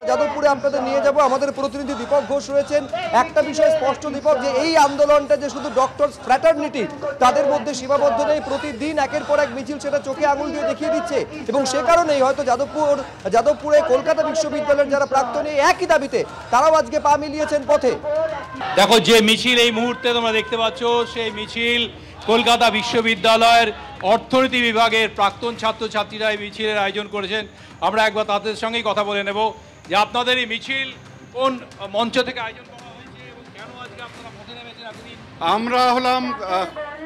যাদবপুরে আপনাদের নিয়ে যাব, আমাদের প্রতিনিধি দীপক ঘোষ রয়েছেন। একটা বিষয় স্পষ্ট দীপক, যে এই আন্দোলনটা যে শুধু ডক্টরস ফ্র্যাটার্নিটি তাদের মধ্যে সীমাবদ্ধ নেই, প্রতিদিন একের পর এক মিছিল সেটা চোখে আঙুল দিয়ে দেখিয়ে দিচ্ছে, এবং সে কারণেই হয়তো যাদবপুরে কলকাতা বিশ্ববিদ্যালয়ের যারা প্রাক্তনী একই দাবিতে তারাও আজকে পা মিলিয়েছেন পথে। দেখো যে মিছিল এই মুহূর্তে তোমরা দেখতে পাচ্ছ, সেই মিছিল কলকাতা বিশ্ববিদ্যালয়ের অর্থনীতি বিভাগের প্রাক্তন ছাত্রছাত্রীরা এই মিছিলের আয়োজন করেছেন। আমরা একবার তাদের সঙ্গেই কথা বলে নেব যে আপনাদের এই মিছিল কোন মঞ্চ থেকে আয়োজন করা হয়েছে এবং কেন আজকে আপনারা পথে নেমেছেন এতদিন? আমরা হলাম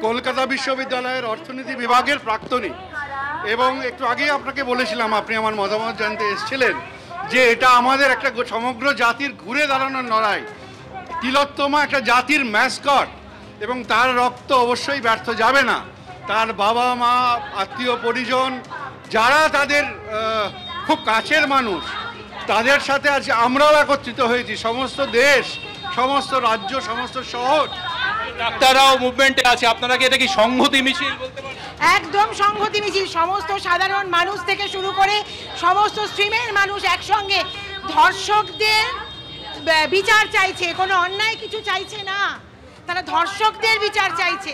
কলকাতা বিশ্ববিদ্যালয়ের অর্থনীতি বিভাগের প্রাক্তনী, এবং একটু আগেই আপনাকে বলেছিলাম, আপনি আমার মতামত জানতে এসেছিলেন, যে এটা আমাদের একটা সমগ্র জাতির ঘুরে দাঁড়ানোর লড়াই। তিলোত্তমা একটা জাতির ম্যাসকট, এবং তার রক্ত অবশ্যই ব্যর্থ যাবে না। তার বাবা মা, আত্মীয় পরিজন, যারা তাদের খুব কাছের মানুষ, তাদের সাথে আজ আমরাও একত্রিত হয়েছি। সমস্ত দেশ, সমস্ত রাজ্য, সমস্ত শহর, ডাক্তাররাও মুভমেন্টে আছে। আপনারা কি এটা কি সংহতি মিছিল বলতে পারেন? একদম সংহতি মিছিল। সমস্ত সাধারণ মানুষ থেকে শুরু করে সমস্ত স্ট্রিমের মানুষ একসঙ্গে ধর্ষকদের বিচার চাইছে, কোনো অন্যায় কিছু চাইছে না, তারা ধর্ষকদের বিচার চাইছে।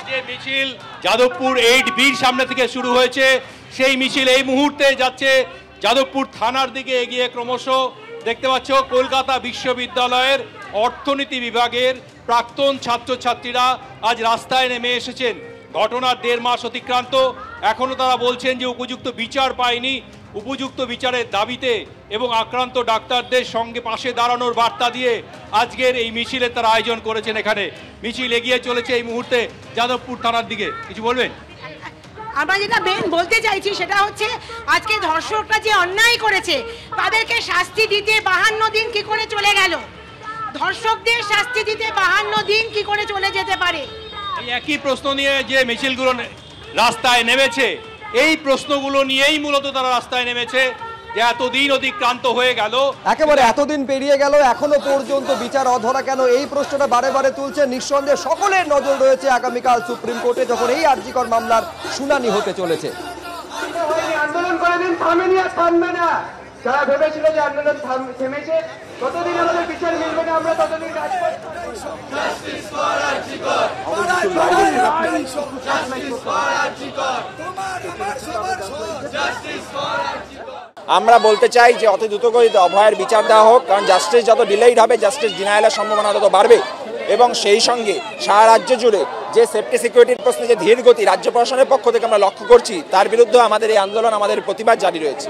যে মিছিল যাদবপুর 8B'র সামনে থেকে শুরু হয়েছে, সেই মিছিল এই মুহূর্তে যাচ্ছে যাদবপুর থানার দিকে এগিয়ে। ক্রমশ দেখতে পাচ্ছ কলকাতা বিশ্ববিদ্যালয়ের অর্থনীতি বিভাগের প্রাক্তন ছাত্রছাত্রীরা আজ রাস্তায় নেমে এসেছেন। ঘটনার 1.5 মাস অতিক্রান্ত, এখনও তারা বলছেন যে উপযুক্ত বিচার পায়নি। উপযুক্ত বিচারের দাবিতে এবং আক্রান্ত ডাক্তারদের সঙ্গে পাশে দাঁড়ানোর বার্তা দিয়ে আজকের এই মিছিলের তারা আয়োজন করেছেন। এখানে মিছিল এগিয়ে চলেছে এই মুহূর্তে যাদবপুর থানার দিকে। কিছু বলবেন? আমরা যেটা বলতে চাইছি সেটা হচ্ছে, আজকে ধর্ষকরা যে অন্যায় করেছে তাদেরকে শাস্তি দিতে 52 দিন কি করে চলে গেল? ধর্ষকদের শাস্তি দিতে 52 দিন কি করে চলে যেতে পারে? এই একই প্রশ্ন নিয়ে যে মিছিলগুলো রাস্তায় নেমেছে, এই প্রশ্নগুলো নিয়েই মূলত তারা রাস্তায় নেমেছে, যে এতদিন অতিক্রান্ত হয়ে গেল, একেবারে এতদিন পেরিয়ে গেল, এখনো পর্যন্ত বিচার অধরা কেন, এই প্রশ্নটা বারে বারে তুলছে। নিঃসন্দেহে সকলের নজর রয়েছে আগামীকাল সুপ্রিম কোর্টে, যখন এই আরজিকর মামলার শুনানি হতে চলেছে। আন্দোলন করেদিন থামেনি আর থামবে না। যারা ভেবেছিল যে আন্দোলন থেমেছে, ততদিন আমাদের বিচার মিলবে না, আমরা ততদিন কাজ করব। আমরা বলতে চাই যে অতি দ্রুতগতিতে অভয়ের বিচার দেওয়া হোক, কারণ জাস্টিস যত ডিলেইড হবে, জাস্টিস ডিনায়ালের সম্ভাবনা তত বাড়বে। এবং সেই সঙ্গে সারা রাজ্য জুড়ে যে সেফটি সিকিউরিটির প্রশ্নে যে ধীর গতি রাজ্য প্রশাসনের পক্ষ থেকে আমরা লক্ষ্য করছি, তার বিরুদ্ধে আমাদের এই আন্দোলন, আমাদের প্রতিবাদ জারি রয়েছে।